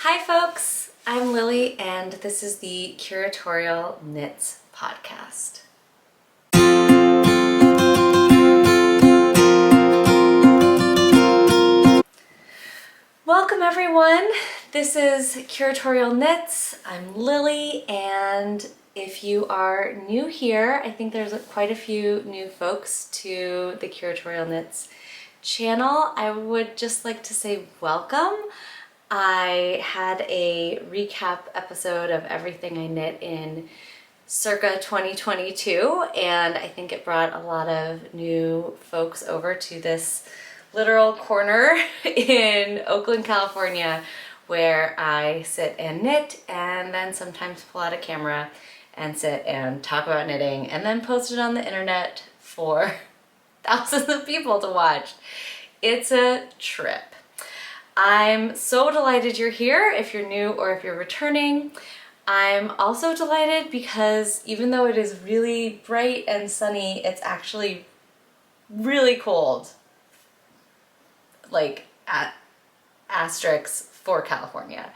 Hi folks, I'm Lily and this is the Curatorial Knits podcast. Welcome everyone, this is Curatorial Knits. I'm Lily, and if you are new here, I think there's quite a few new folks to the Curatorial Knits channel. I would just like to say welcome. I had a recap episode of everything I knit in circa 2022, and I think it brought a lot of new folks over to this literal corner in Oakland, California, where I sit and knit and then sometimes pull out a camera and sit and talk about knitting and then post it on the internet for thousands of people to watch. It's a trip. I'm so delighted you're here if you're new or if you're returning. I'm also delighted because even though it is really bright and sunny, it's actually really cold, like at asterisks for California,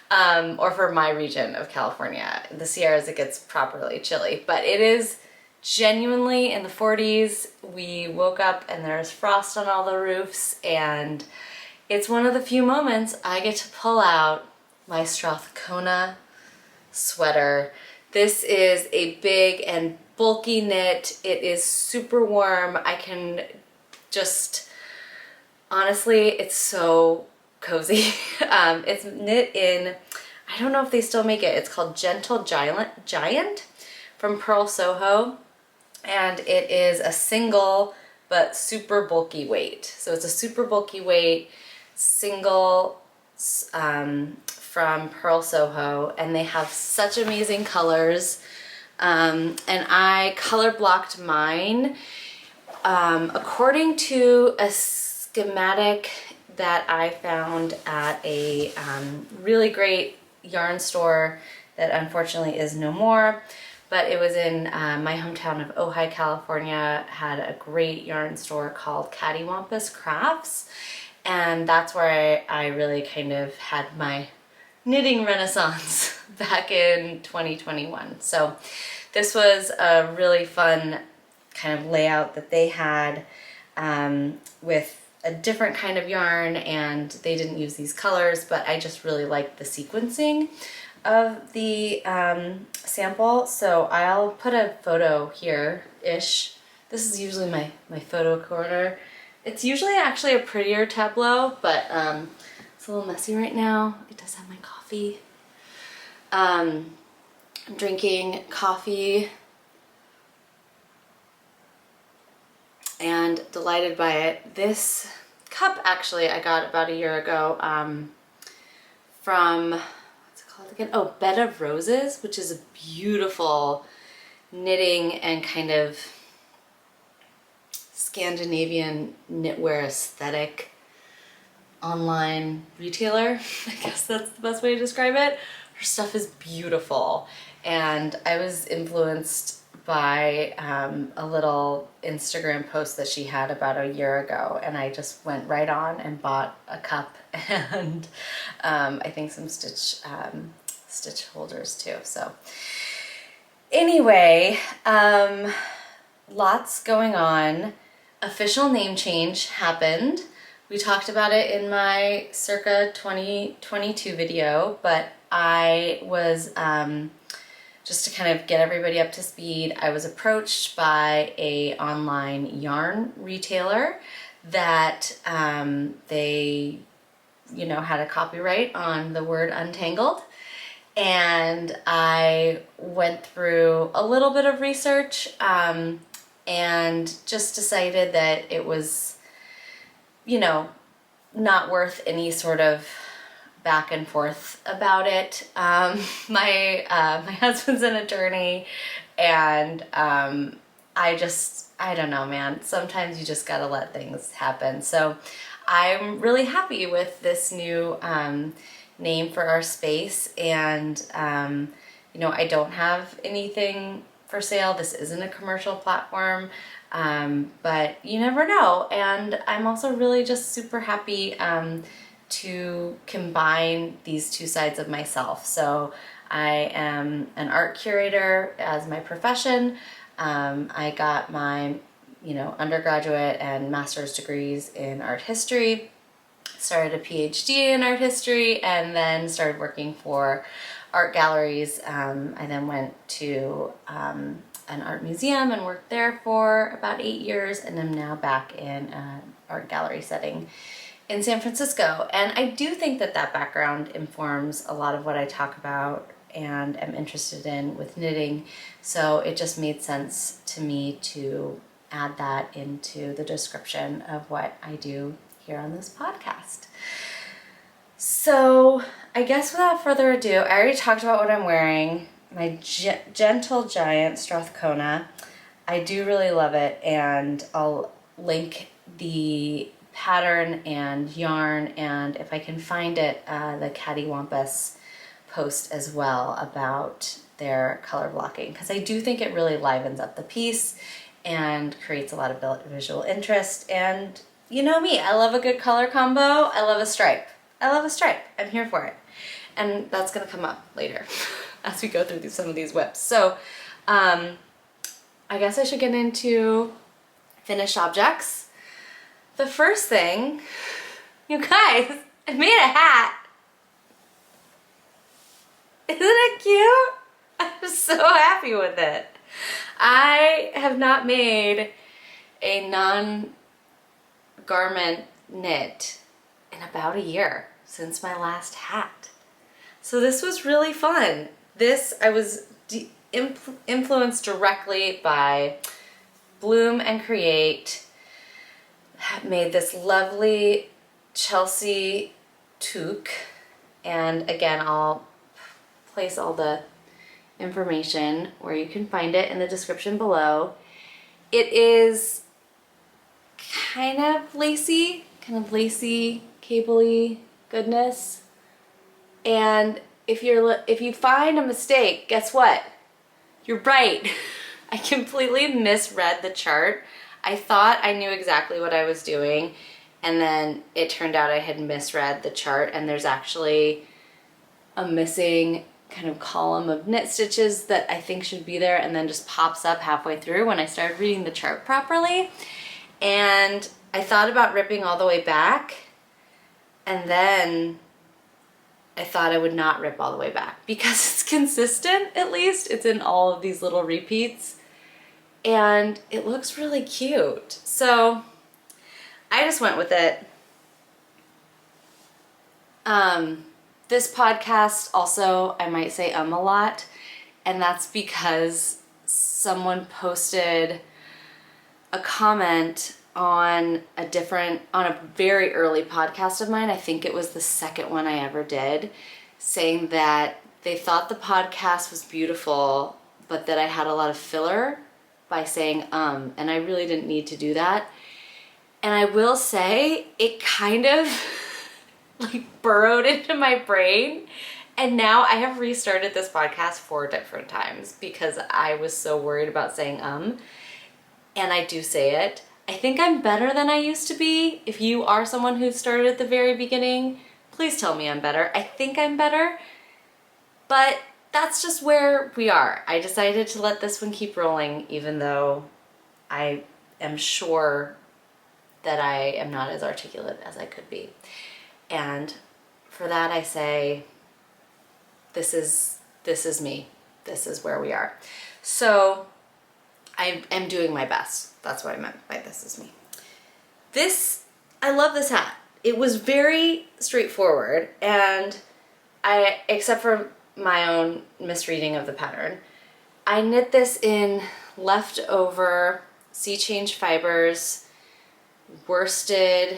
or for my region of California. In the Sierras, it gets properly chilly, but it is genuinely in the 40s. We woke up and there's frost on all the roofs, and it's one of the few moments I get to pull out my Strathcona sweater. This is a big and bulky knit. It is super warm. I can just, honestly, it's so cozy. It's knit in, I don't know if they still make it. It's called Gentle Giant from Purl, Soho. And it is a single but super bulky weight. So it's a super bulky weight single from Purl, Soho, and they have such amazing colors. And I color blocked mine according to a schematic that I found at a really great yarn store that unfortunately is no more, but it was in my hometown of Ojai, California. Had a great yarn store called Cattywampus Crafts, and that's where I really kind of had my knitting renaissance back in 2021. So this was a really fun kind of layout that they had with a different kind of yarn, and they didn't use these colors, but I just really liked the sequencing of the sample. So I'll put a photo here-ish. This is usually my photo corner. It's usually actually a prettier tableau, but it's a little messy right now. It does have my coffee. I'm drinking coffee and delighted by it. This cup actually I got about a year ago from, what's it called again? Oh, Bed of Roses, which is a beautiful knitting and kind of Scandinavian knitwear aesthetic online retailer. I guess that's the best way to describe it. Her stuff is beautiful, and I was influenced by a little Instagram post that she had about a year ago, and I just went right on and bought a cup and I think some stitch holders too. So anyway, lots going on. Official name change happened. We talked about it in my circa 2022 video, but I was, just to kind of get everybody up to speed, I was approached by a online yarn retailer that they, had a copyright on the word untangled. And I went through a little bit of research and just decided that it was, not worth any sort of back and forth about it. My husband's an attorney, and I don't know, man. Sometimes you just gotta let things happen. So I'm really happy with this new name for our space, and I don't have anything for sale. This isn't a commercial platform, but you never know. And I'm also really just super happy to combine these two sides of myself. So I am an art curator as my profession. I got my, undergraduate and master's degrees in art history, started a PhD in art history, and then started working for art galleries. I then went to an art museum and worked there for about 8 years, and I'm now back in an art gallery setting in San Francisco. And I do think that that background informs a lot of what I talk about and am interested in with knitting. So it just made sense to me to add that into the description of what I do here on this podcast. So I guess without further ado, I already talked about what I'm wearing. My Gentle Giant Strathcona. I do really love it, and I'll link the pattern and yarn, and if I can find it, the Cattywampus post as well about their color blocking, because I do think it really livens up the piece and creates a lot of visual interest. And you know me, I love a good color combo. I love a stripe. I'm here for it. And that's gonna come up later as we go through some of these whips. So I guess I should get into finished objects. The first thing, you guys, I made a hat. Isn't it cute? I'm so happy with it. I have not made a non-garment knit in about a year since my last hat. So this was really fun. I was influenced directly by Bloom and Create. Made this lovely Chelsie toque, and again, I'll place all the information where you can find it in the description below. It is kind of lacy, cabley goodness. And if you find a mistake, guess what? You're right. I completely misread the chart. I thought I knew exactly what I was doing, and then it turned out I had misread the chart, and there's actually a missing kind of column of knit stitches that I think should be there, and then just pops up halfway through when I started reading the chart properly. And I thought about ripping all the way back, and then I thought I would not rip all the way back because it's consistent. At least it's in all of these little repeats, and it looks really cute. So I just went with it. This podcast also, I might say a lot, and that's because someone posted a comment on a very early podcast of mine. I think it was the second one I ever did, saying that they thought the podcast was beautiful, but that I had a lot of filler by saying and I really didn't need to do that. And I will say it kind of like burrowed into my brain, and now I have restarted this podcast 4 different times because I was so worried about saying and I do say it. I think I'm better than I used to be. If you are someone who started at the very beginning, please tell me I'm better. I think I'm better, but that's just where we are. I decided to let this one keep rolling, even though I am sure that I am not as articulate as I could be. And for that I say, this is me. This is where we are. So I am doing my best. That's what I meant by this is me. I love this hat. It was very straightforward, and except for my own misreading of the pattern, I knit this in leftover Seachange fibers, worsted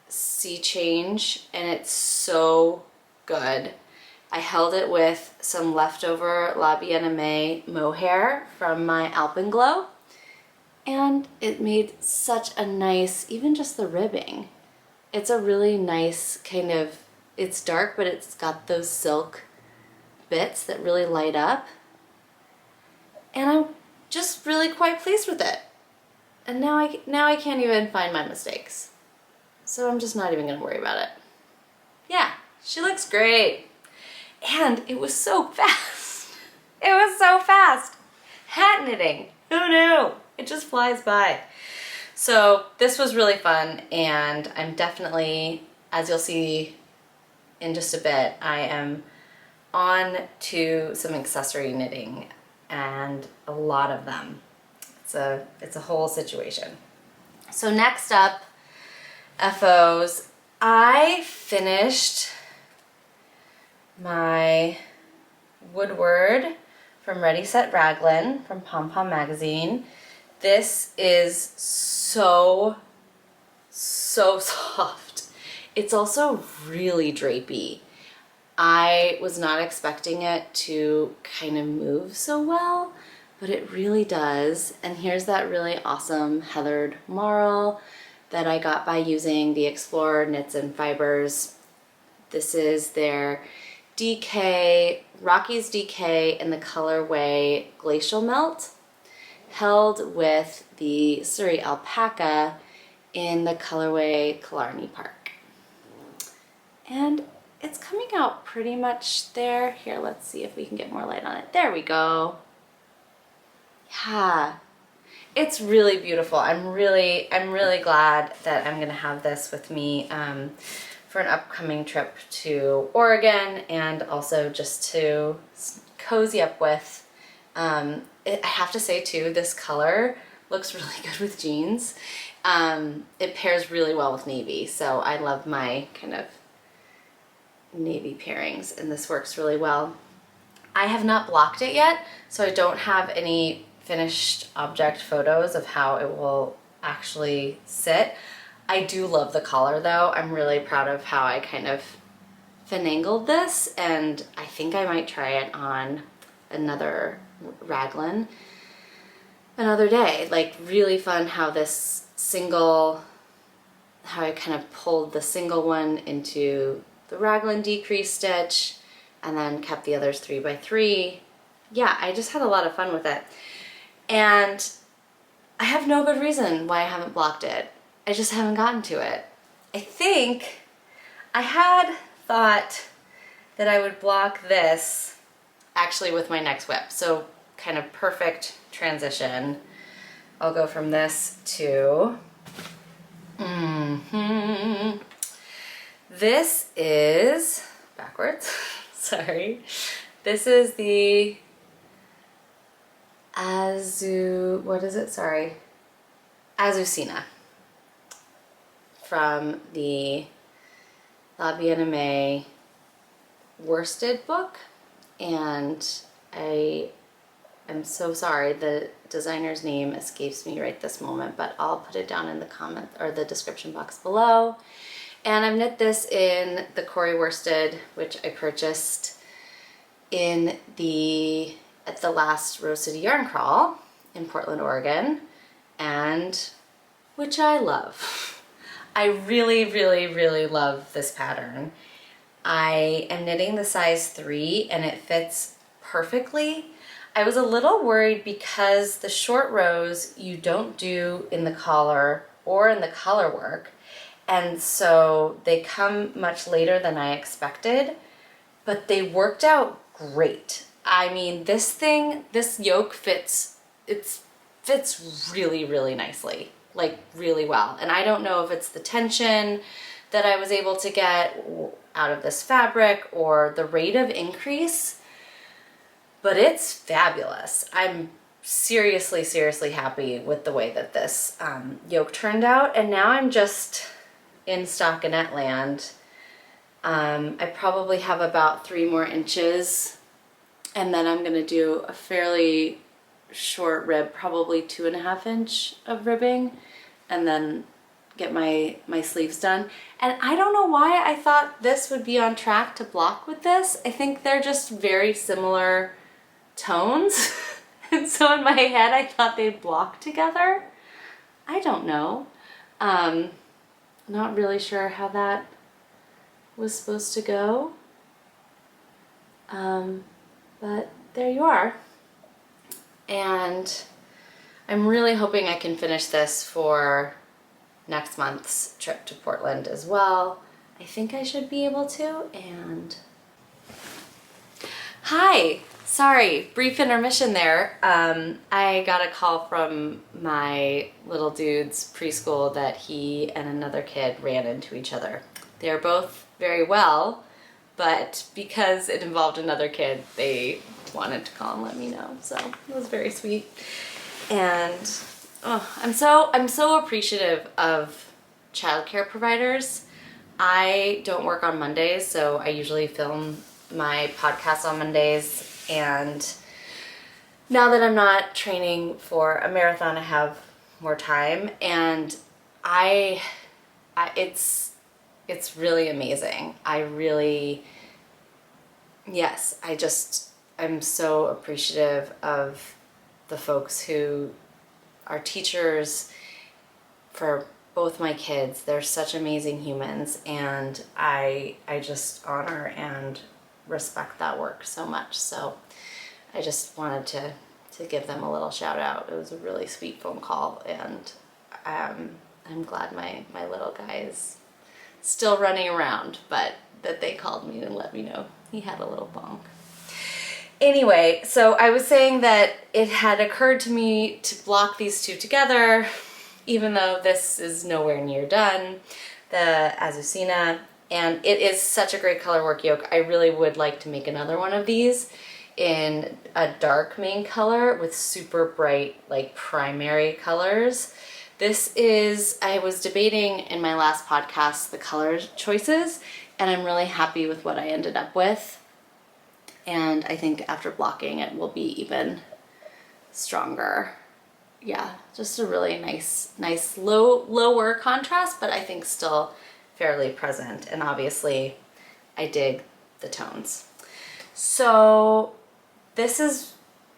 Seachange, and it's so good. I held it with some leftover La Bien-Aimée Mohair from my Alpenglow, and it made such a nice, even just the ribbing. It's a really nice kind of, it's dark, but it's got those silk bits that really light up, and I'm just really quite pleased with it. And now I can't even find my mistakes. So I'm just not even gonna worry about it. Yeah, she looks great. And it was so fast. It was so fast. Hat knitting, who knew? It just flies by. So this was really fun, and I'm definitely, as you'll see in just a bit, I am on to some accessory knitting, and a lot of them. It's a whole situation. So next up, FOs, I finished my Woodward from Ready Set Raglan from Pom Pom magazine. This is so soft. It's also really drapey. I was not expecting it to kind of move so well, but it really does. And here's that really awesome heathered marl that I got by using the Explorer Knits and Fibers. This is their DK, Rockies DK in the colorway Glacial Melt, held with the Suri Alpaca in the colorway Killarney Park. And it's coming out pretty much there. Here, let's see if we can get more light on it. There we go. Yeah, it's really beautiful. I'm really glad that I'm gonna have this with me for an upcoming trip to Oregon, and also just to cozy up with. I have to say too, this color looks really good with jeans. It pairs really well with navy, so I love my kind of navy pairings, and this works really well. I have not blocked it yet, so I don't have any finished object photos of how it will actually sit. I do love the collar though. I'm really proud of how I kind of finagled this, and I think I might try it on another raglan another day. Like, really fun how this single, how I kind of pulled the single one into the raglan decrease stitch and then kept the others 3x3. Yeah, I just had a lot of fun with it. And I have no good reason why I haven't blocked it. I just haven't gotten to it. I think I had thought that I would block this actually with my next whip. So kind of perfect transition. I'll go from this to, this is, backwards, sorry. This is the Azucena from the La Bien-Aimée worsted book, and I am so sorry, the designer's name escapes me right this moment, but I'll put it down in the comment or the description box below. And I've knit this in the Corrie worsted, which I purchased at the last Rose City Yarn Crawl in Portland, Oregon, and which I love. I really love this pattern. I am knitting the size 3 and it fits perfectly. I was a little worried because the short rows you don't do in the collar or in the color work, and so they come much later than I expected, but they worked out great. I mean, this yoke fits really nicely, like really well. And I don't know if it's the tension that I was able to get out of this fabric or the rate of increase, but it's fabulous. I'm seriously happy with the way that this yoke turned out. And now I'm just in stockinette land. I probably have about 3 more inches, and then I'm gonna do a fairly short rib, probably 2.5 inch of ribbing, and then get my sleeves done. And I don't know why I thought this would be on track to block with this. I think they're just very similar tones. And so in my head, I thought they'd block together. I don't know. Not really sure how that was supposed to go. But there you are. And I'm really hoping I can finish this for next month's trip to Portland as well. I think I should be able to. And hi, sorry, brief intermission there. I got a call from my little dude's preschool that he and another kid ran into each other. They're both very well, but because it involved another kid, they wanted to call and let me know. So it was very sweet. And I'm so appreciative of childcare providers. I don't work on Mondays, so I usually film my podcast on Mondays. And now that I'm not training for a marathon, I have more time, and it's really amazing. I'm so appreciative of the folks who are teachers for both my kids. They're such amazing humans, and I just honor and respect that work so much. So I just wanted to give them a little shout out. It was a really sweet phone call, and I'm glad my little guy is still running around, but that they called me and let me know he had a little bonk. Anyway, so I was saying that it had occurred to me to block these two together, even though this is nowhere near done, the Azucena, and it is such a great color work yoke. I really would like to make another one of these in a dark main color with super bright, like, primary colors. This is, I was debating in my last podcast the color choices, and I'm really happy with what I ended up with. And I think after blocking it will be even stronger. Yeah, just a really nice lower contrast, but I think still fairly present. And obviously I dig the tones. So this is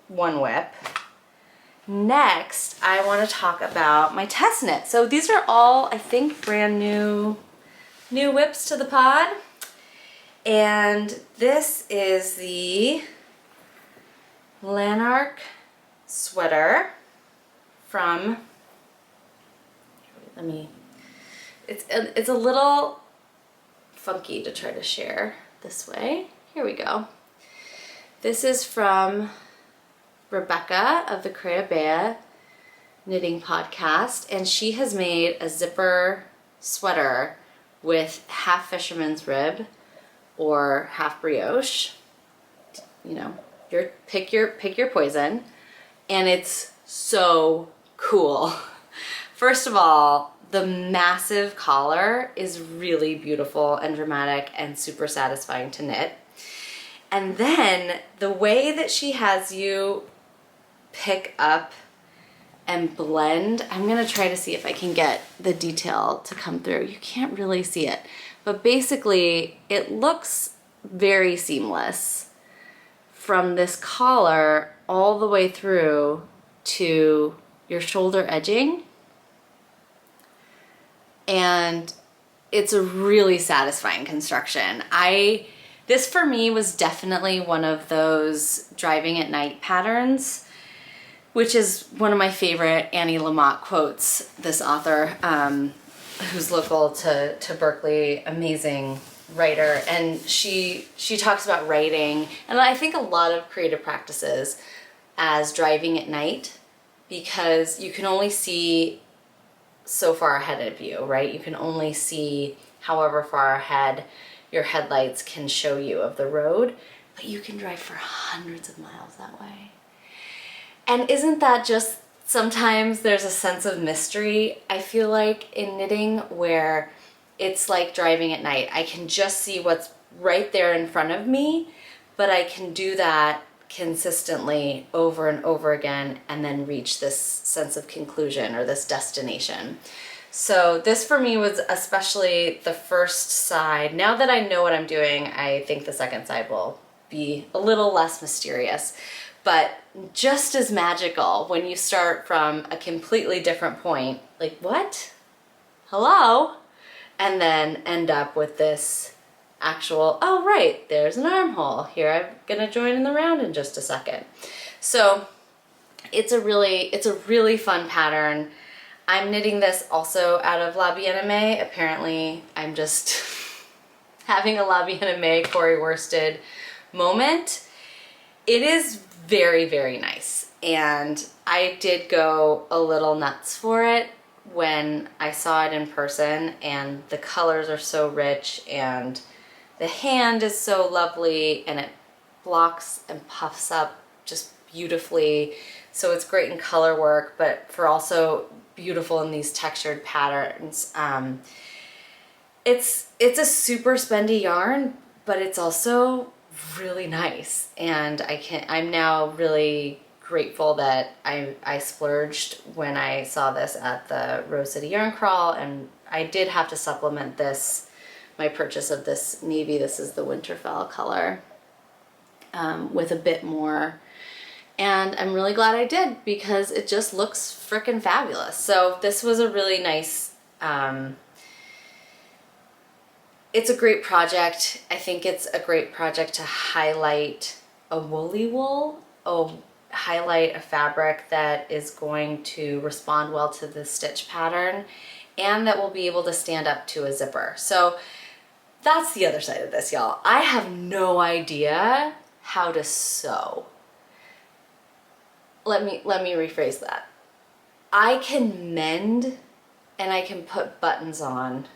one whip. Next, I want to talk about my test knit. So these are all, I think, brand new whips to the pod. And this is the Larneck sweater from, it's a little funky to try to share this way. Here we go. This is from Rebecca of the Creabea Knitting Podcast, and she has made a zipper sweater with half fisherman's rib or half brioche. You know, pick your poison, and it's so cool. First of all, the massive collar is really beautiful and dramatic and super satisfying to knit. And then the way that she has you pick up and blend, I'm gonna try to see if I can get the detail to come through. You can't really see it, but basically it looks very seamless from this collar all the way through to your shoulder edging. And it's a really satisfying construction. This for me was definitely one of those driving at night patterns, which is one of my favorite Annie Lamott quotes, this author who's local to Berkeley, amazing writer. And she talks about writing, and I think a lot of creative practices, as driving at night, because you can only see so far ahead of you, right? You can only see however far ahead your headlights can show you of the road, but you can drive for hundreds of miles that way. And isn't that just, sometimes there's a sense of mystery, I feel like, in knitting, where it's like driving at night. I can just see what's right there in front of me, but I can do that consistently over and over again and then reach this sense of conclusion or this destination. So this for me was especially the first side. Now that I know what I'm doing, I think the second side will be a little less mysterious, but just as magical when you start from a completely different point, like, what? Hello? And then end up with this actual, oh right, there's an armhole. Here, I'm gonna join in the round in just a second. So it's a really fun pattern. I'm knitting this also out of La Bien-Aimée. Apparently I'm just having a La Bien Aimee Corrie worsted moment. It is very, very nice. And I did go a little nuts for it when I saw it in person, and the colors are so rich and the hand is so lovely and it blocks and puffs up just beautifully. So it's great in color work, but for also beautiful in these textured patterns. It's a super spendy yarn, but it's also really nice. And I'm now really grateful that I splurged when I saw this at the Rose City Yarn Crawl, and I did have to supplement my purchase of this navy, this is the Winterfell color, with a bit more. And I'm really glad I did, because it just looks frickin' fabulous. So this was a really nice, it's a great project. I think it's a great project to highlight a woolly wool, highlight a fabric that is going to respond well to the stitch pattern and that will be able to stand up to a zipper. So that's the other side of this, y'all. I have no idea how to sew. Let me rephrase that. I can mend and I can put buttons on.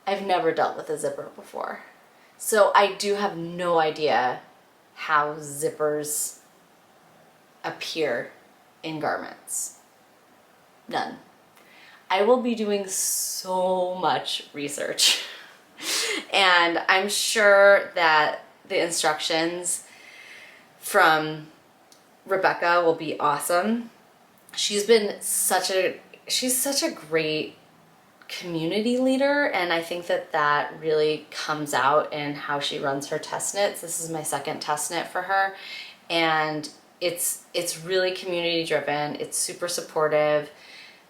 I've never dealt with a zipper before. So I do have no idea how zippers appear in garments. None. I will be doing so much research. And I'm sure that the instructions from Rebecca will be awesome. She's such a great community leader, and I think that really comes out in how she runs her test knits. This is my second test knit for her, and it's really community driven. It's super supportive.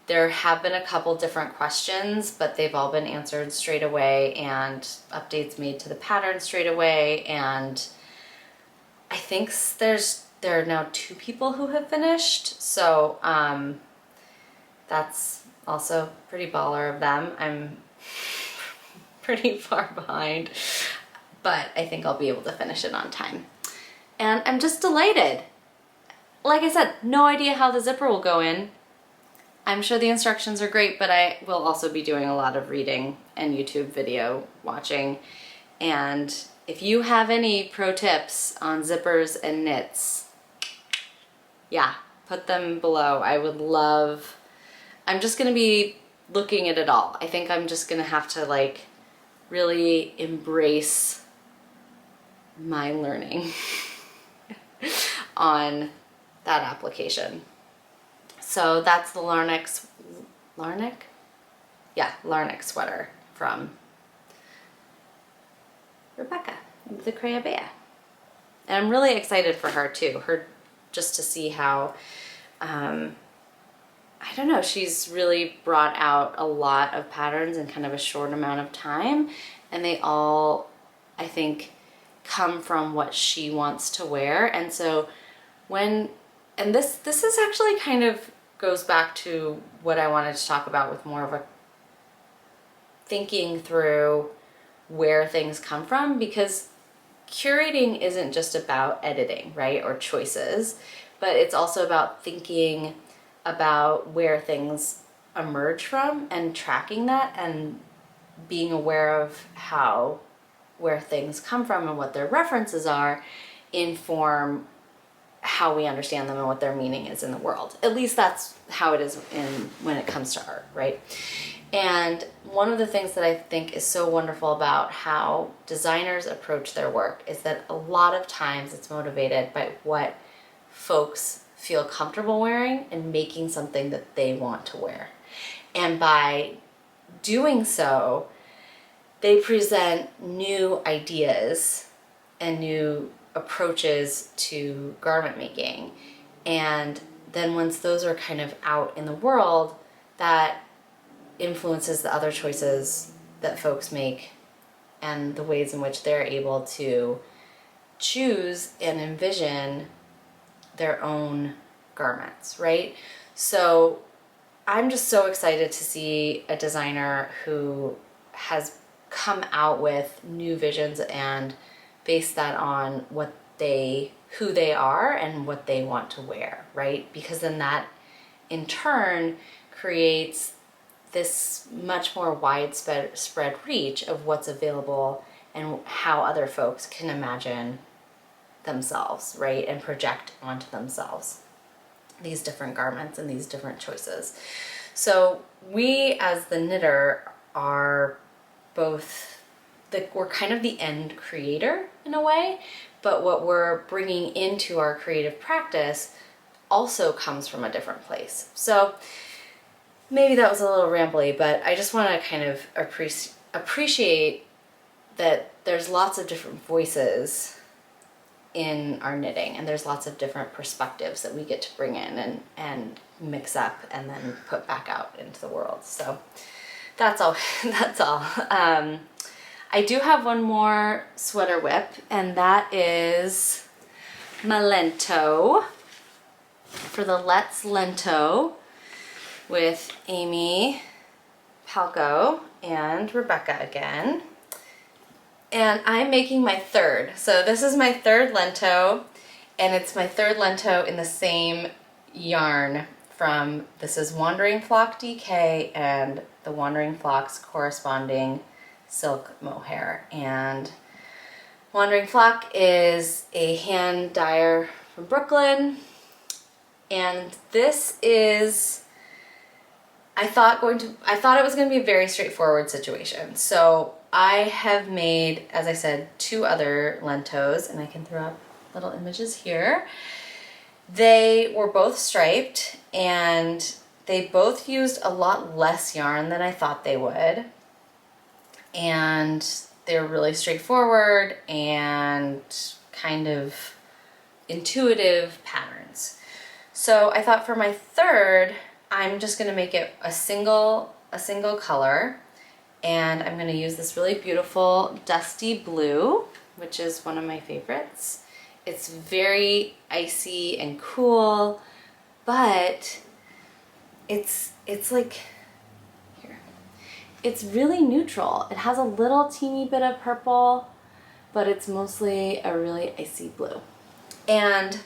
There have been a couple different questions, but they've all been answered straight away and updates made to the pattern straight away. And I think there are now 2 people who have finished. So that's also pretty baller of them. I'm pretty far behind, but I think I'll be able to finish it on time. And I'm just delighted. Like I said, no idea how the zipper will go in. I'm sure the instructions are great, but I will also be doing a lot of reading and YouTube video watching. And if you have any pro tips on zippers and knits, yeah, put them below. I would love, I'm just gonna be looking at it all. I think I'm just gonna have to like really embrace my learning on that application. So that's the Larneck sweater from Rebecca, the Creabea. And I'm really excited for her too, just to see how, I don't know, she's really brought out a lot of patterns in kind of a short amount of time, and they all, I think, come from what she wants to wear. And so and this is actually kind of goes back to what I wanted to talk about with more of a thinking through where things come from, because curating isn't just about editing, right, or choices, but it's also about thinking about where things emerge from and tracking that and being aware of where things come from and what their references are inform how we understand them and what their meaning is in the world. At least that's how it is when it comes to art, right? And one of the things that I think is so wonderful about how designers approach their work is that a lot of times it's motivated by what folks feel comfortable wearing and making something that they want to wear. And by doing so, they present new ideas and new approaches to garment making. And then once those are kind of out in the world, that influences the other choices that folks make and the ways in which they're able to choose and envision their own garments, right? So I'm just so excited to see a designer who has come out with new visions and base that on who they are and what they want to wear, right? Because then that in turn creates this much more widespread reach of what's available and how other folks can imagine themselves, right? And project onto themselves these different garments and these different choices. So we as the knitter are both, we're kind of the end creator in a way, but what we're bringing into our creative practice also comes from a different place. So maybe that was a little rambly, but I just want to kind of appreciate that there's lots of different voices in our knitting, and there's lots of different perspectives that we get to bring in and mix up and then put back out into the world. So that's all. That's all. I do have one more sweater whip, and that is my Lento for the Let's Lento with Aimee, Palco, and Rebecca again. And I'm making my third. So this is my third Lento, and it's my third Lento in the same yarn from, this is Wandering Flock DK and the Wandering Flock's corresponding silk mohair. And Wandering Flock is a hand dyer from Brooklyn, and this is, I thought it was going to be a very straightforward situation. So I have made, as I said, 2 other Lentos, and I can throw up little images here. They were both striped, and they both used a lot less yarn than I thought they would. And they're really straightforward and kind of intuitive patterns. So I thought for my third, I'm just gonna make it a single color, and I'm gonna use this really beautiful dusty blue, which is one of my favorites. It's very icy and cool, but it's like, here, it's really neutral. It has a little teeny bit of purple, but it's mostly a really icy blue. And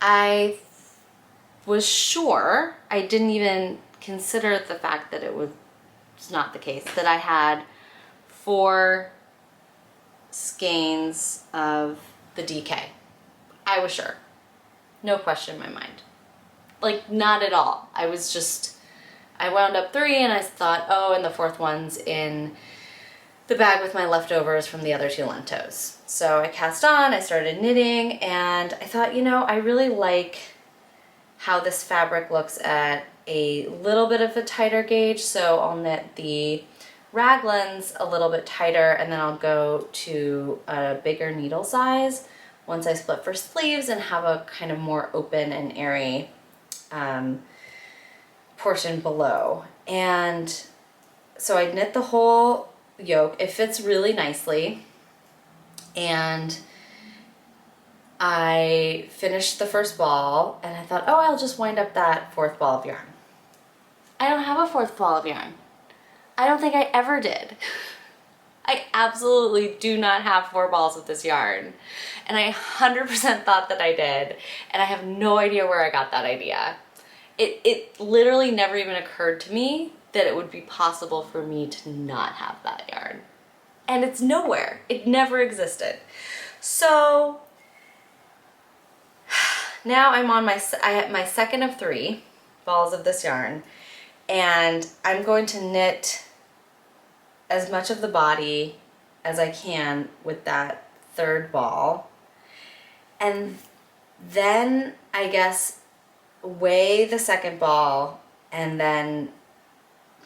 I was sure, I didn't even consider the fact that it was not the case, that I had 4 skeins of the DK. I was sure. No question in my mind. Like, not at all. I wound up 3, and I thought, oh, and the 4th one's in the bag with my leftovers from the other 2 Lentos. So I cast on, I started knitting, and I thought, you know, I really like how this fabric looks at a little bit of a tighter gauge, so I'll knit the raglans a little bit tighter, and then I'll go to a bigger needle size once I split for sleeves and have a kind of more open and airy portion below. And so I knit the whole yoke. It fits really nicely, and I finished the first ball, and I thought, oh, I'll just wind up that 4th ball of yarn. I don't have a 4th ball of yarn. I don't think I ever did. I absolutely do not have 4 balls of this yarn. And I 100% thought that I did, and I have no idea where I got that idea. It literally never even occurred to me that it would be possible for me to not have that yarn. And it's nowhere. It never existed. So now I'm on I have my 2nd of 3 balls of this yarn, and I'm going to knit as much of the body as I can with that 3rd ball, and then I guess weigh the 2nd ball and then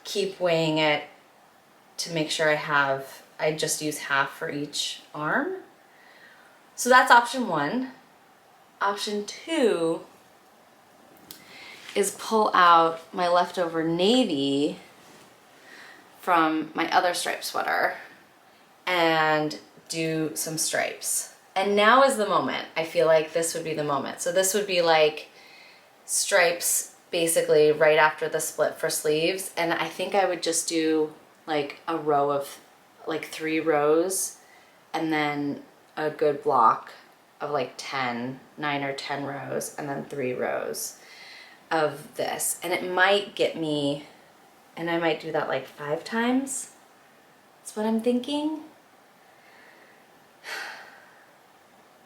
keep weighing it to make sure I just use half for each arm. So that's option 1. Option 2 is pull out my leftover navy from my other striped sweater and do some stripes. And now is the moment. I feel like this would be the moment. So this would be like stripes basically right after the split for sleeves, and I think I would just do like a row of, like 3 rows, and then a good block of like 9 or 10 rows, and then 3 rows of this. And it might get me, and I might do that like 5 times. That's what I'm thinking.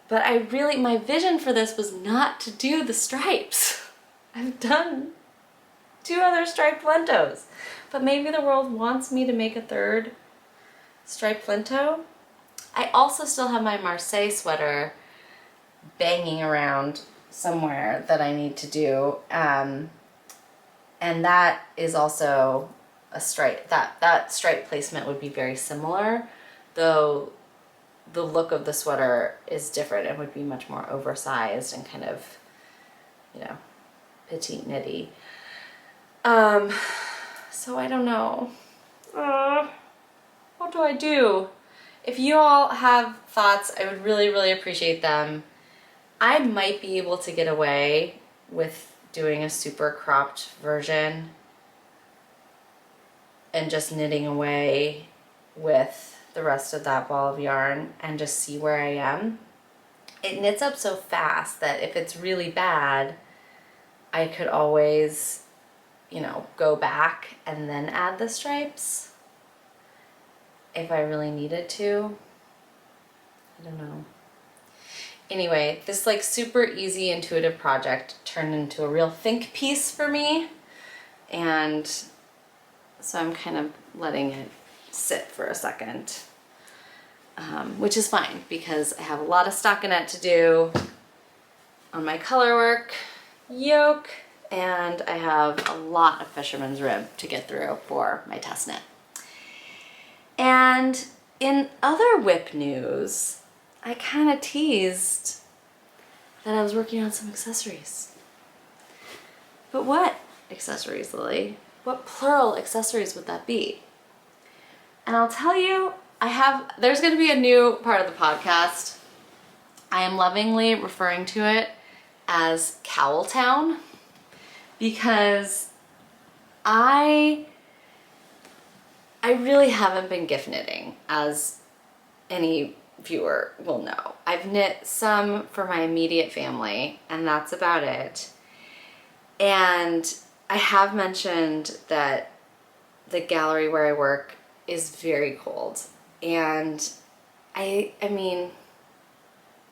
But my vision for this was not to do the stripes. I've done 2 other striped lentos, but maybe the world wants me to make a 3rd striped lento. I also still have my Marseille sweater banging around somewhere that I need to do. And that is also a stripe, that stripe placement would be very similar, though the look of the sweater is different. It would be much more oversized and kind of, you know, petite knitty. So I don't know. What do I do? If you all have thoughts, I would really, really appreciate them. I might be able to get away with doing a super cropped version and just knitting away with the rest of that ball of yarn and just see where I am. It knits up so fast that if it's really bad, I could always, you know, go back and then add the stripes if I really needed to. I don't know. Anyway, this like super easy intuitive project turned into a real think piece for me, and so I'm kind of letting it sit for a second, which is fine because I have a lot of stockinette to do on my color work yoke, and I have a lot of fisherman's rib to get through for my test knit. And in other whip news, I kind of teased that I was working on some accessories. But what accessories, Lily? What plural accessories would that be? And I'll tell you, there's going to be a new part of the podcast. I am lovingly referring to it as Cowl Town because I really haven't been gift knitting, as any viewer will know. I've knit some for my immediate family, and that's about it. And I have mentioned that the gallery where I work is very cold, and I mean,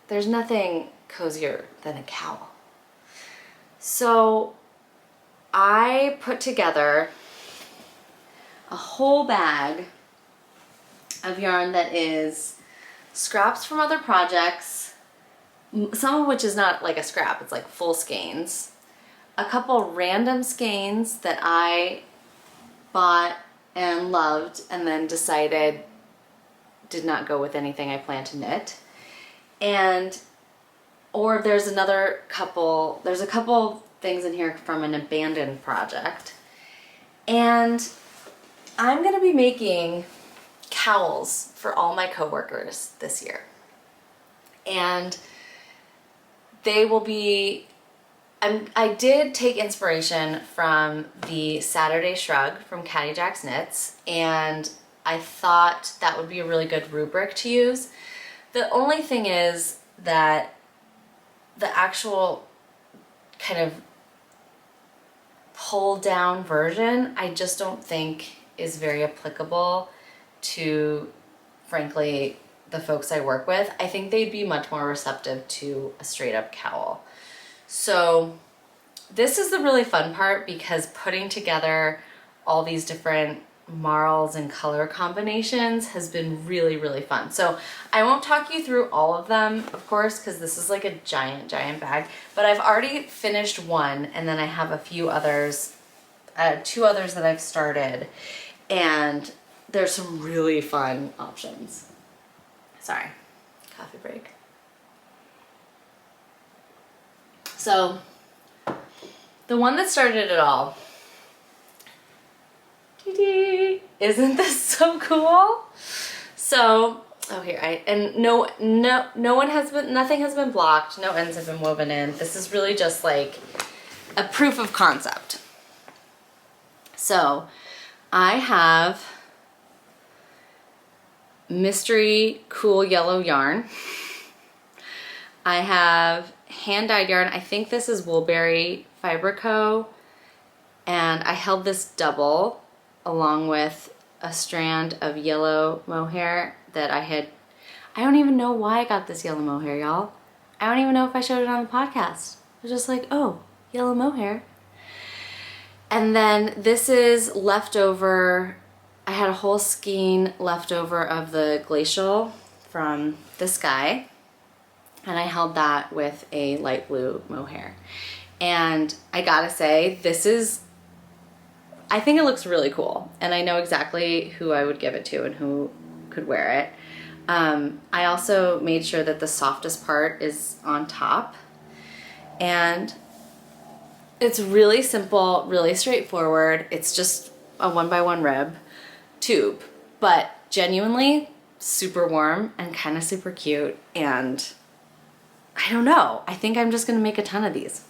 there's nothing cozier than a cowl. So I put together a whole bag of yarn that is scraps from other projects, some of which is not like a scrap, it's like full skeins, a couple random skeins that I bought and loved and then decided did not go with anything I planned to knit, or there's a couple things in here from an abandoned project, and I'm gonna be making cowls for all my coworkers this year. And they will be, I did take inspiration from the Saturday Shrug from Caddy Jack's Knits, and I thought that would be a really good rubric to use. The only thing is that the actual kind of pulled down version, I just don't think is very applicable to, frankly, the folks I work with. I think they'd be much more receptive to a straight up cowl. So this is the really fun part, because putting together all these different marls and color combinations has been really, really fun. So I won't talk you through all of them, of course, because this is like a giant, giant bag, but I've already finished one, and then I have a few others, 2 others that I've started, and there's some really fun options. Sorry, coffee break. So the one that started it all, isn't this so cool? So, oh here, nothing has been blocked, no ends have been woven in. This is really just like a proof of concept. So I have mystery cool yellow yarn. I have hand-dyed yarn. I think this is Woolberry Fiber Co. And I held this double along with a strand of yellow mohair that I don't even know why I got this yellow mohair, y'all. I don't even know if I showed it on the podcast. I was just like, oh, yellow mohair. And then this is leftover. I had a whole skein left over of the Glacial from this guy. And I held that with a light blue mohair. And I gotta say, I think it looks really cool. And I know exactly who I would give it to and who could wear it. I also made sure that the softest part is on top. And it's really simple, really straightforward. It's just a 1x1 rib tube, but genuinely super warm and kind of super cute. And I don't know, I think I'm just gonna make a ton of these.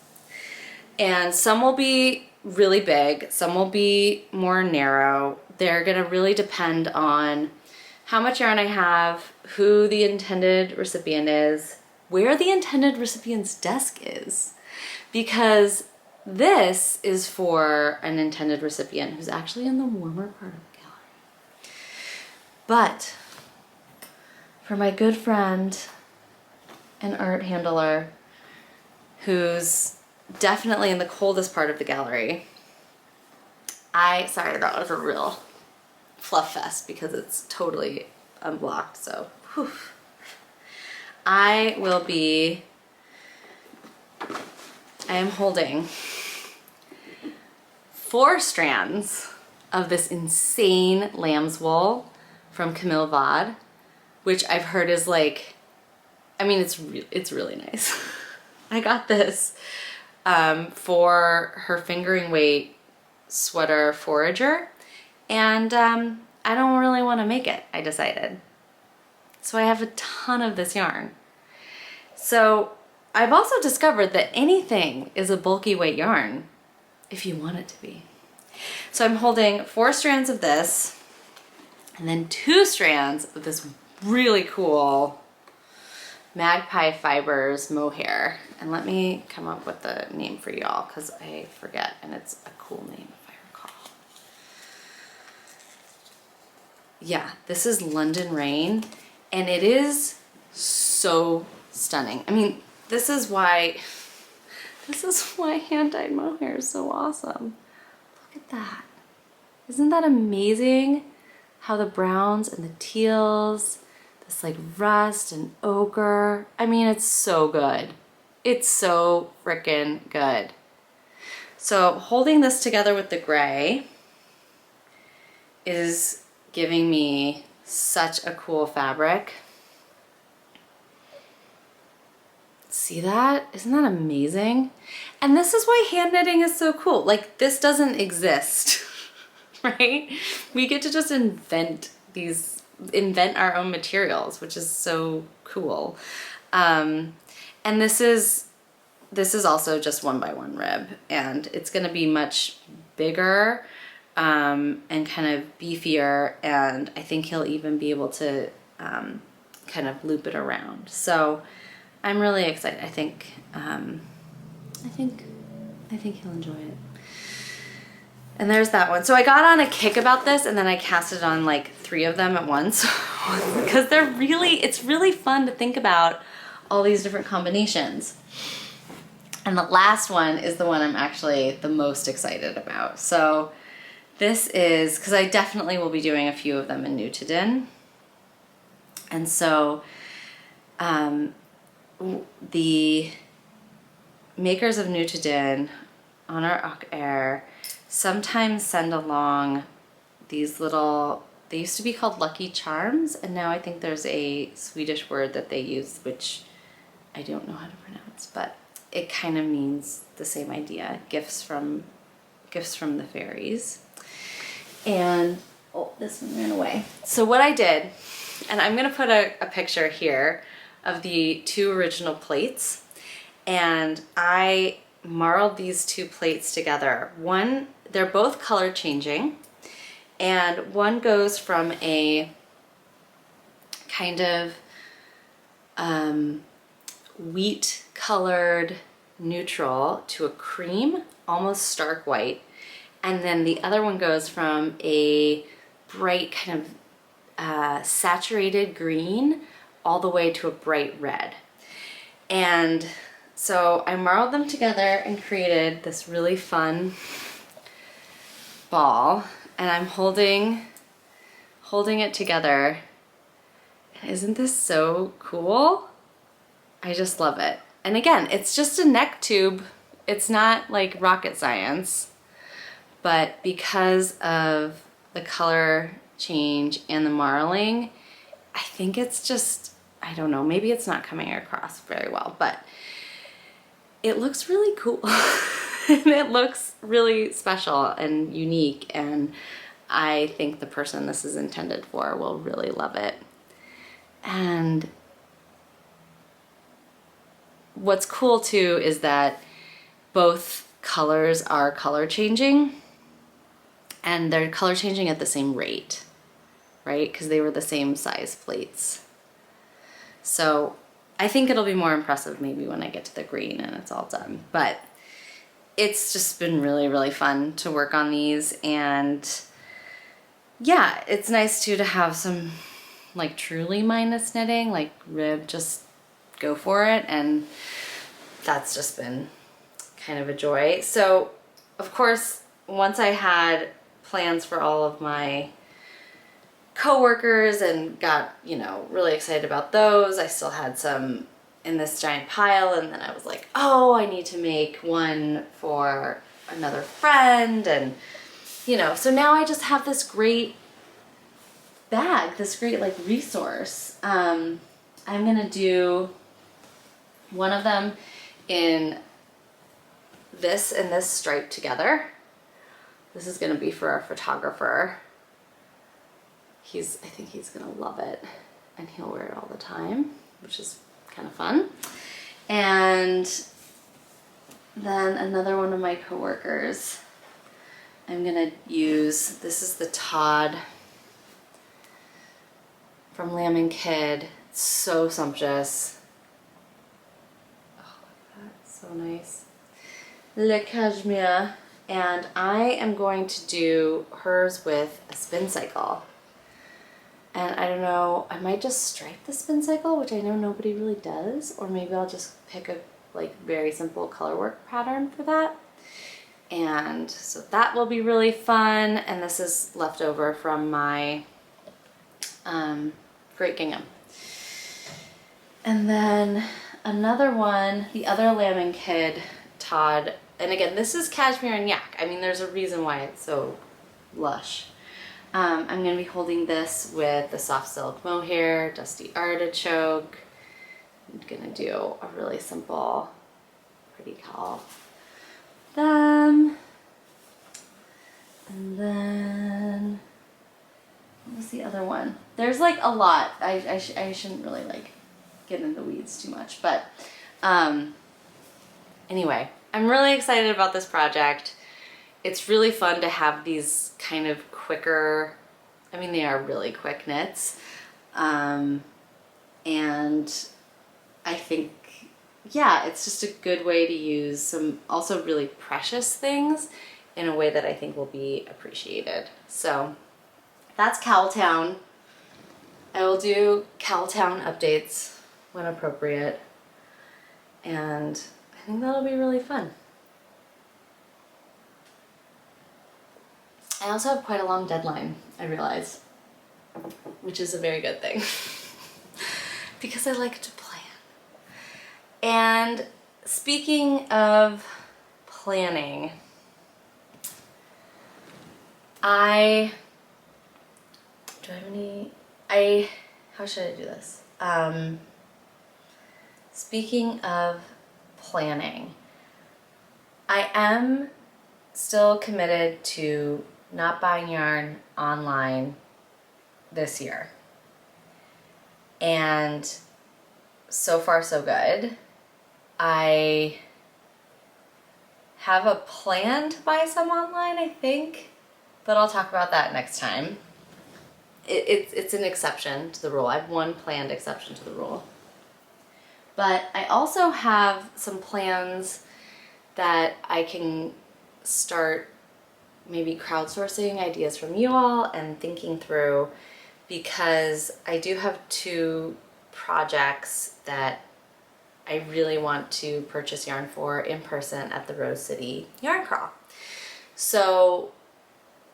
And some will be really big, some will be more narrow. They're gonna really depend on how much yarn I have, who the intended recipient is, where the intended recipient's desk is. Because this is for an intended recipient who's actually in the warmer part of the gallery. But for my good friend and art handler who's definitely in the coldest part of the gallery, sorry, that was a real fluff fest because it's totally unblocked, so whew. I am holding 4 strands of this insane lamb's wool from Camille Vaude, which I've heard is like, I mean, it's really nice. I got this for her fingering weight sweater forager, and I don't really want to make it, I decided. So I have a ton of this yarn. So I've also discovered that anything is a bulky weight yarn if you want it to be. So I'm holding 4 strands of this and then 2 strands of this really cool Magpie Fibers mohair. And let me come up with the name for y'all because I forget, and it's a cool name if I recall. Yeah, this is London Rain, and it is so stunning. I mean, this is why hand-dyed mohair is so awesome. Look at that. Isn't that amazing? How the browns and the teals, this like rust and ochre. I mean, it's so good. It's so freaking good. So holding this together with the gray is giving me such a cool fabric. See that? Isn't that amazing? And this is why hand knitting is so cool. Like, this doesn't exist, right? We get to just invent our own materials, which is so cool. And this is also just 1x1 rib, and it's gonna be much bigger and kind of beefier, and I think he'll even be able to kind of loop it around. So I'm really excited. I think he'll enjoy it. And there's that one. So I got on a kick about this, and then I casted on like 3 of them at once because it's really fun to think about all these different combinations. And the last one is the one I'm actually the most excited about. So this is, because I definitely will be doing a few of them in Nutidin. And so the makers of Nutidin on our Air sometimes send along these little, they used to be called Lucky Charms, and now I think there's a Swedish word that they use, which I don't know how to pronounce, but it kind of means the same idea, gifts from the fairies. And, oh, this one ran away. So what I did, and I'm gonna put a picture here of the 2 original plates, and I marled these 2 plates together. One, they're both color changing, and one goes from a kind of wheat colored neutral to a cream, almost stark white. And then the other one goes from a bright kind of saturated green all the way to a bright red. And so I marbled them together and created this really fun ball, and I'm holding it together. Isn't this so cool? I just love it. And again, it's just a neck tube. It's not like rocket science, but because of the color change and the marling, I think it's just, I don't know, maybe it's not coming across very well, but it looks really cool. And it looks really special and unique, and I think the person this is intended for will really love it. And what's cool too is that both colors are color changing, and they're color changing at the same rate, right? Because they were the same size plates. So I think it'll be more impressive maybe when I get to the green and it's all done. But it's just been really, really fun to work on these. And yeah, it's nice too to have some like truly mindless knitting, like rib, just go for it. And that's just been kind of a joy. So of course, once I had plans for all of my co-workers and got, you know, really excited about those, I still had some in this giant pile, and then I was like, oh, I need to make one for another friend, and you know, so now I just have this great bag, this great like resource. I'm gonna do one of them in this and this stripe together. This is gonna be for our photographer. I think he's gonna love it, and he'll wear it all the time, which is kind of fun. And then another one of my coworkers, I'm gonna use, this is the Todd from Lamb and Kid. It's so sumptuous. Oh, look at that, so nice. Le Cashmere. And I am going to do hers with a spin cycle. And I don't know, I might just stripe the spin cycle, which I know nobody really does, or maybe I'll just pick a like very simple color work pattern for that. And so that will be really fun. And this is left over from my Great Gingham. And then another one, the other Lamb and Kid Todd, and again, this is cashmere and yak. I mean, there's a reason why it's so lush. I'm going to be holding this with the soft silk mohair, dusty artichoke. I'm going to do a really simple, pretty call. Them. And then, what was the other one? There's like a lot. I shouldn't really like get in the weeds too much, but anyway, I'm really excited about this project. It's really fun to have these kind of quicker, I mean, they are really quick knits. And I think, yeah, it's just a good way to use some also really precious things in a way that I think will be appreciated. So that's Cowtown. I will do Cowtown updates when appropriate. And I think that'll be really fun. I also have quite a long deadline, I realize, which is a very good thing because I like to plan. And speaking of planning, how should I do this? Speaking of planning, I am still committed to not buying yarn online this year. And so far so good. I have a plan to buy some online, I think, but I'll talk about that next time. it's an exception to the rule. I have one planned exception to the rule. But I also have some plans that I can start maybe crowdsourcing ideas from you all and thinking through, because I do have 2 projects that I really want to purchase yarn for in person at the Rose City Yarn Crawl. So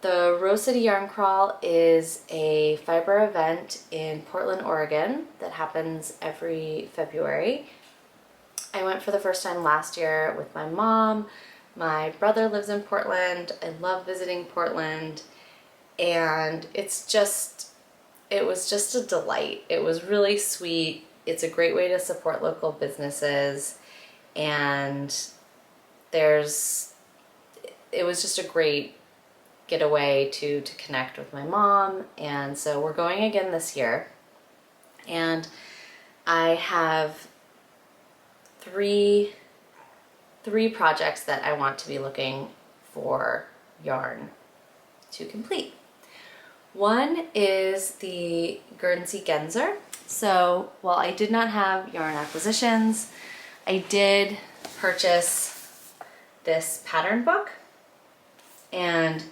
the Rose City Yarn Crawl is a fiber event in Portland, Oregon that happens every February. I went for the first time last year with my mom. My brother lives in Portland. I love visiting Portland, and it was just a delight. It was really sweet. It's a great way to support local businesses, and it was just a great getaway to connect with my mom. And so we're going again this year, and I have three projects that I want to be looking for yarn to complete. One is the Guernsey Genser. So while I did not have yarn acquisitions, I did purchase this pattern book, and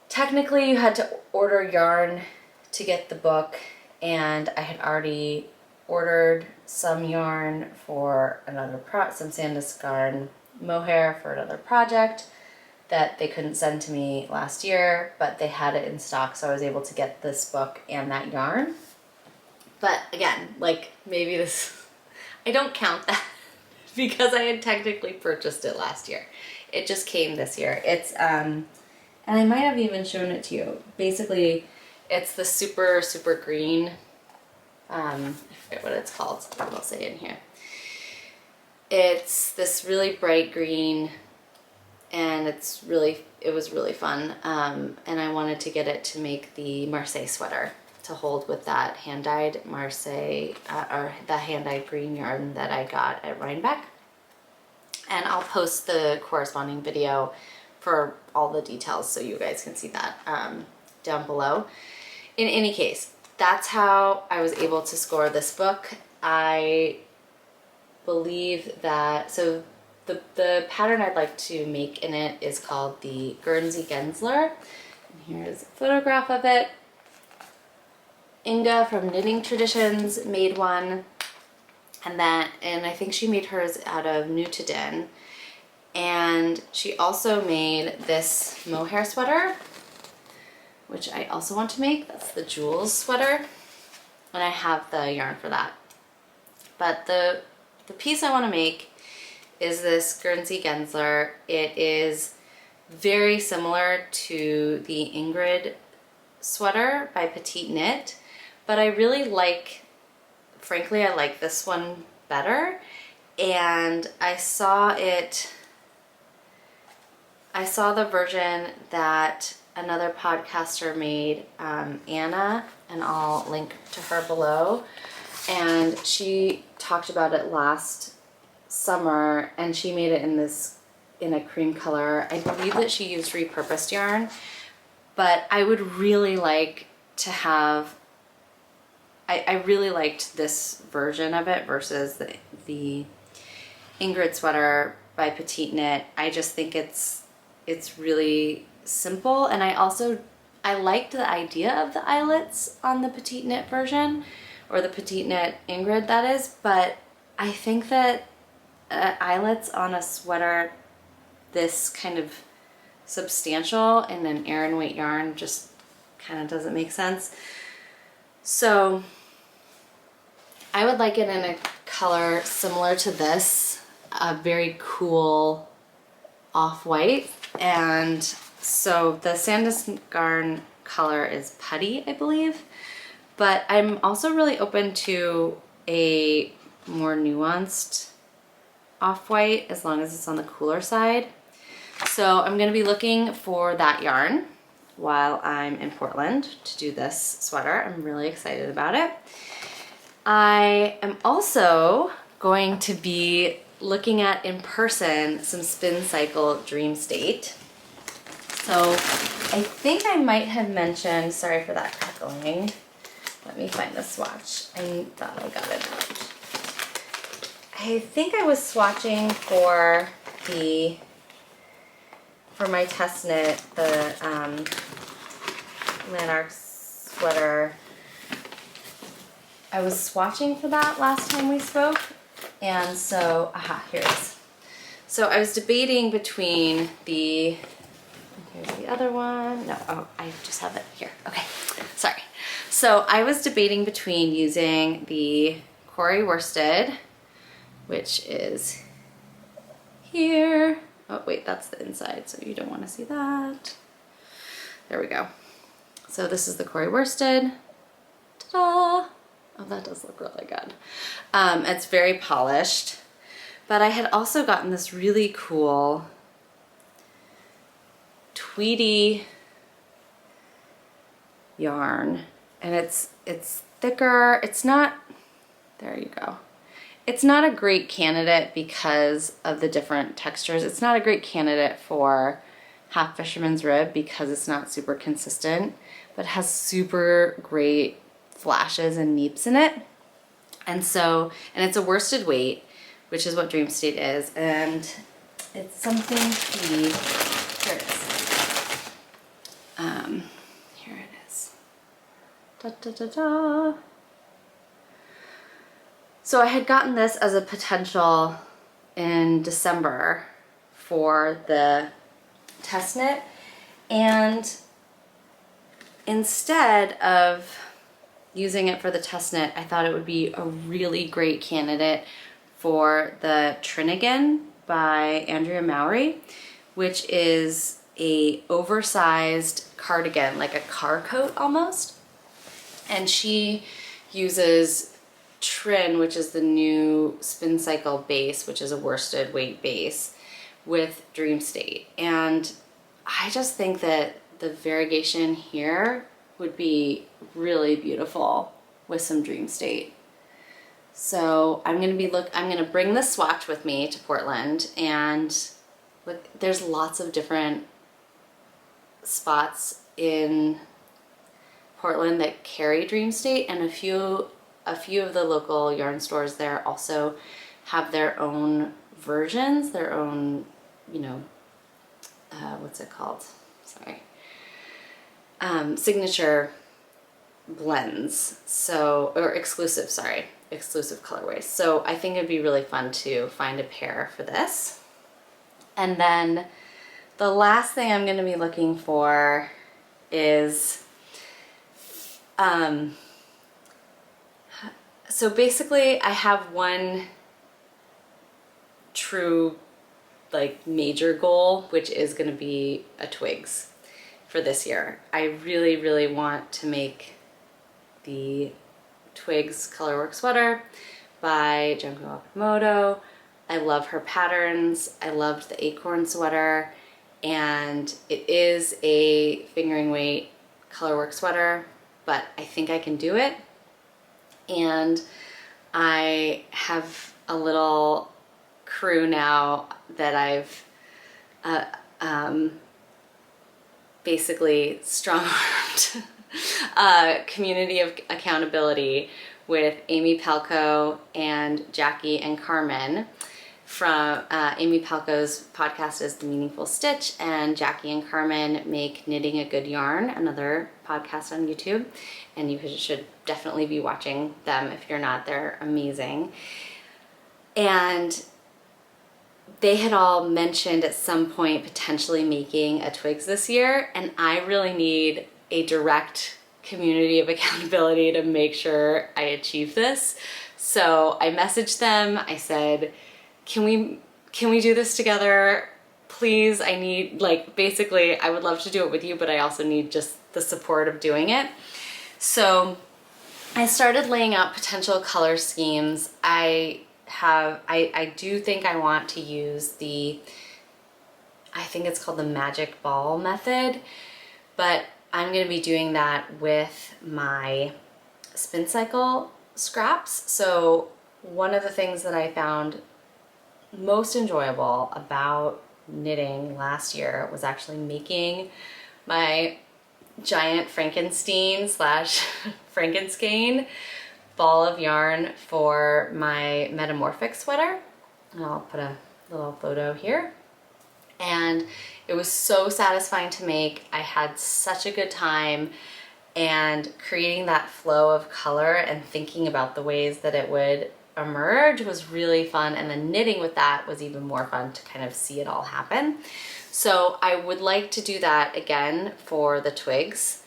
technically you had to order yarn to get the book, and I had already ordered some yarn for another some Sanduskarn mohair for another project that they couldn't send to me last year, but they had it in stock, so I was able to get this book and that yarn. But again, like, maybe this, I don't count that because I had technically purchased it last year. It just came this year. It's, and I might have even shown it to you. Basically, it's the super, super green, I forget what it's called, I'll say in here. It's this really bright green, and it was really fun. And I wanted to get it to make the Marseille sweater to hold with that hand-dyed Marseille, or the hand-dyed green yarn that I got at Rhinebeck. And I'll post the corresponding video for all the details so you guys can see that down below. In any case, that's how I was able to score this book. I believe that, so the pattern I'd like to make in it is called the Guernsey Genser. And here's a photograph of it. Inga from Knitting Traditions made one, and I think she made hers out of Nutidin. And she also made this mohair sweater, which I also want to make. That's the Jewels sweater, and I have the yarn for that. But the piece I want to make is this Guernsey Genser. It is very similar to the Ingrid sweater by Petite Knit, but I really like, frankly, I like this one better. And I saw the version that another podcaster made, Anna, and I'll link to her below. And she talked about it last summer, and she made it in a cream color. I believe that she used repurposed yarn, but I would really like to have, I really liked this version of it versus the Ingrid sweater by Petite Knit. I just think it's really simple, and I liked the idea of the eyelets on the Petite Knit version, or the Petite Knit Ingrid, that is, but I think that eyelets on a sweater this kind of substantial in an Arrran weight yarn just kind of doesn't make sense. So I would like it in a color similar to this, a very cool off-white. And so the Sanduskarn color is Putty, I believe, but I'm also really open to a more nuanced off-white as long as it's on the cooler side. So I'm going to be looking for that yarn while I'm in Portland to do this sweater. I'm really excited about it. I am also going to be looking at in person some Spin Cycle Dream State. So I I think I might have mentioned, sorry for that crackling. Let me find the swatch. I thought I got it out. I think I was swatching for my test knit, the Lanark sweater. I was swatching for that last time we spoke, and so, here it is. So I was debating between here's the other one. No, oh, I just have it here. Okay, sorry. So I was debating between using the Corrie worsted, which is here. Oh wait, that's the inside, so you don't want to see that. There we go. So this is the Corrie worsted. Ta-da! Oh, that does look really good. It's very polished, but I had also gotten this really cool tweedy yarn, and it's thicker. It's not, there you go. It's not a great candidate because of the different textures. It's not a great candidate for half fisherman's rib because it's not super consistent, but it has super great flashes and neeps in it. And so, and it's a worsted weight, which is what Dream State is, and it's something tweed. Here it is. Here it is. Da, da, da, da. So I had gotten this as a potential in December for the test knit, and instead of using it for the test knit, I thought it would be a really great candidate for the Trinnigan by Andrea Mowry, which is a oversized cardigan, like a car coat almost. And she uses Trin, which is the new Spin Cycle base, which is a worsted weight base, with Dream State. And I just think that the variegation here would be really beautiful with some Dream State. So I'm gonna bring this swatch with me to Portland, and look, there's lots of different spots in Portland that carry Dream State, and a few of the local yarn stores there also have their own versions, their own, you know, what's it called? Sorry. Signature blends, so, or exclusive colorways. So I think it'd be really fun to find a pair for this. And then the last thing I'm going to be looking for is, so basically I have one true like major goal, which is going to be a twigs for this year. I really, really want to make the Twigs Colorwork sweater by Junko Okamoto. I love her patterns. I loved the acorn sweater, and it is a fingering weight colorwork sweater, but I think I can do it. And I have a little crew now that I've basically strong-armed community of accountability with Aimee Palco and Jackie and Carmen. From Aimee Palco's podcast is The Meaningful Stitch, and Jackie and Carmen make Knitting a Good Yarn, another podcast on YouTube, and you should definitely be watching them if you're not. They're amazing. And they had all mentioned at some point potentially making a Twigs this year, and I really need a direct community of accountability to make sure I achieve this. So I messaged them. I said, can we do this together? Please, I need, like, basically I would love to do it with you, but I also need just the support of doing it. So I started laying out potential color schemes. I do think I want to use I think it's called the Magic Ball method, but I'm going to be doing that with my Spin Cycle scraps. So one of the things that I found most enjoyable about knitting last year was actually making my giant Frankenstein slash Frankenstein ball of yarn for my metamorphic sweater. And I'll put a little photo here. And it was so satisfying to make. I had such a good time, and creating that flow of color and thinking about the ways that it would emerge was really fun. And then knitting with that was even more fun to kind of see it all happen. So I would like to do that again for the twigs.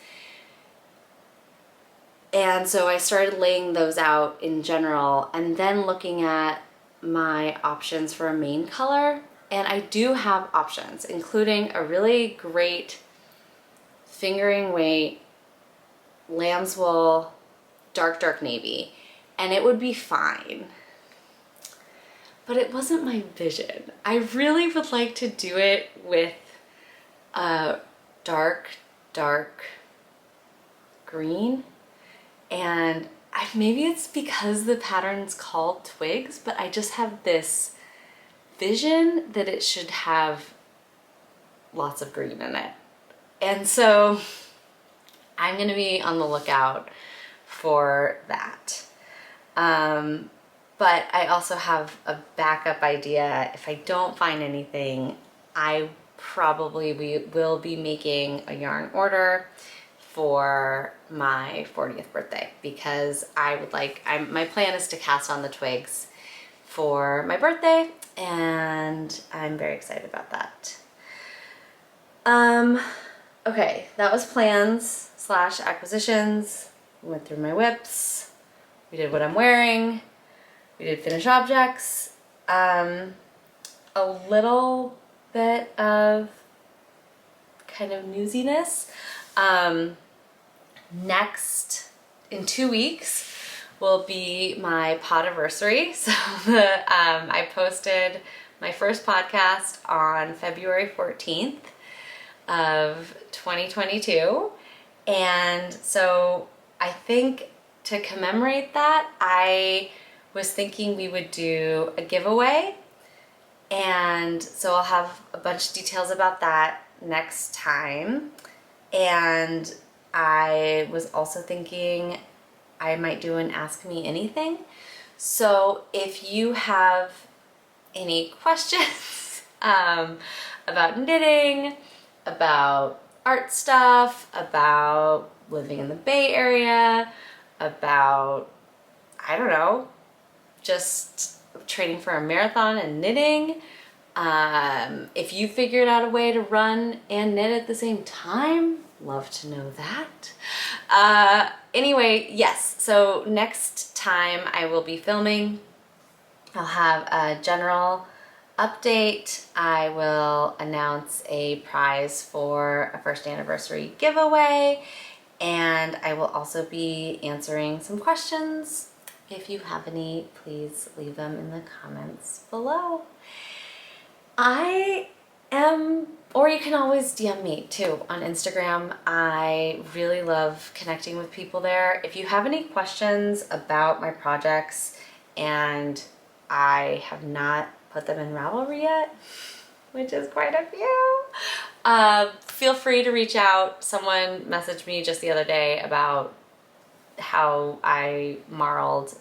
And so I started laying those out in general and then looking at my options for a main color. And I do have options, including a really great fingering weight lamb's wool dark navy, and it would be fine. But it wasn't my vision. I really would like to do it with a dark green. And maybe it's because the pattern's called twigs, but I just have this vision that it should have lots of green in it. And so I'm gonna be on the lookout for that. But I also have a backup idea. If I don't find anything, I probably will be making a yarn order for my 40th birthday, because I would like, my plan is to cast on the twigs for my birthday, and I'm very excited about that. Okay, that was plans / acquisitions. We went through my whips. We did what I'm wearing. We did finish objects. A little bit of kind of newsiness. Next, in 2 weeks, will be my podiversary. So I posted my first podcast on February 14th of 2022. And so I think to commemorate that, I was thinking we would do a giveaway. And so I'll have a bunch of details about that next time. And I was also thinking I might do an Ask Me Anything. So if you have any questions about knitting, about art stuff, about living in the Bay Area, about, I don't know, just training for a marathon and knitting, if you figured out a way to run and knit at the same time, love to know that. Anyway, yes, so next time I will be filming. I'll have a general update. I will announce a prize for a first anniversary giveaway, and I will also be answering some questions. If you have any, please leave them in the comments below. Or you can always DM me too on Instagram. I really love connecting with people there. If you have any questions about my projects and I have not put them in Ravelry yet, which is quite a few, feel free to reach out. Someone messaged me just the other day about how I marled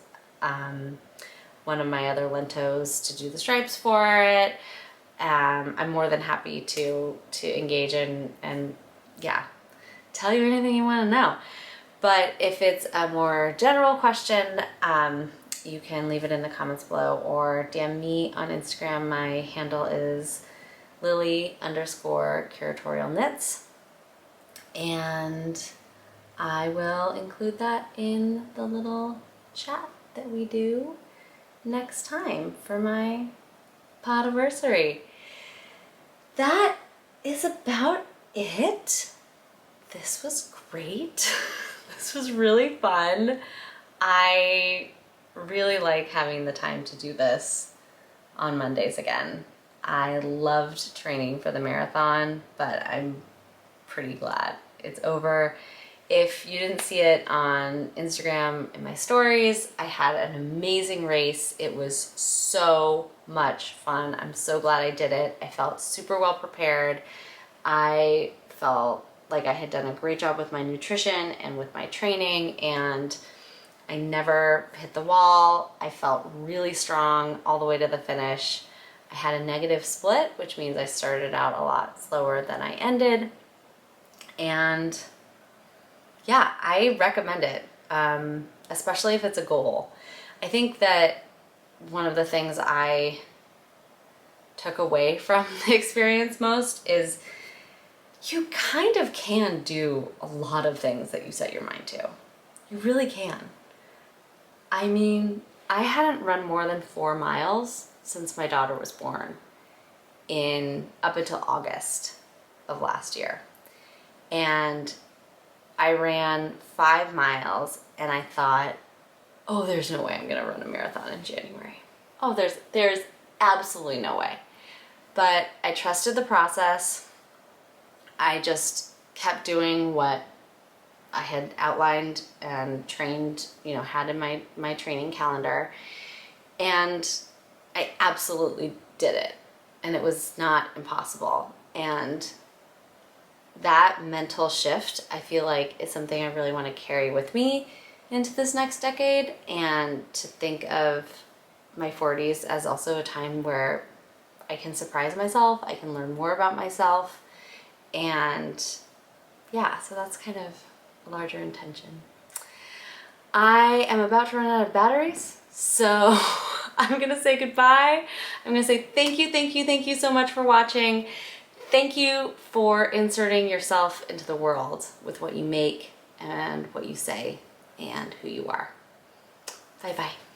one of my other lentos to do the stripes for it. I'm more than happy to engage and yeah, tell you anything you want to know. But if it's a more general question, you can leave it in the comments below or DM me on Instagram. My handle is Lily_curatorial_knits, and I will include that in the little chat that we do next time for my podiversary. That is about it. This was great. This was really fun. I really like having the time to do this on Mondays again. I loved training for the marathon, but I'm pretty glad it's over. If you didn't see it on Instagram in my stories, I had an amazing race. It was so much fun. I'm so glad I did it. I felt super well prepared. I felt like I had done a great job with my nutrition and with my training, and I never hit the wall. I felt really strong all the way to the finish. I had a negative split, which means I started out a lot slower than I ended. And yeah, I recommend it, especially if it's a goal. I think that one of the things I took away from the experience most is you kind of can do a lot of things that you set your mind to. You really can. I mean, I hadn't run more than 4 miles since my daughter was born up until August of last year. And I ran 5 miles and I thought, oh, there's no way I'm gonna run a marathon in January. Oh, there's absolutely no way. But I trusted the process. I just kept doing what I had outlined and trained, had in my training calendar. And I absolutely did it. And it was not impossible. And that mental shift, I feel like, is something I really want to carry with me into this next decade, and to think of my 40s as also a time where I can surprise myself, I can learn more about myself, and yeah, so that's kind of a larger intention. I am about to run out of batteries, so I'm gonna say goodbye. I'm gonna say thank you so much for watching. Thank you for inserting yourself into the world with what you make and what you say and who you are. Bye bye.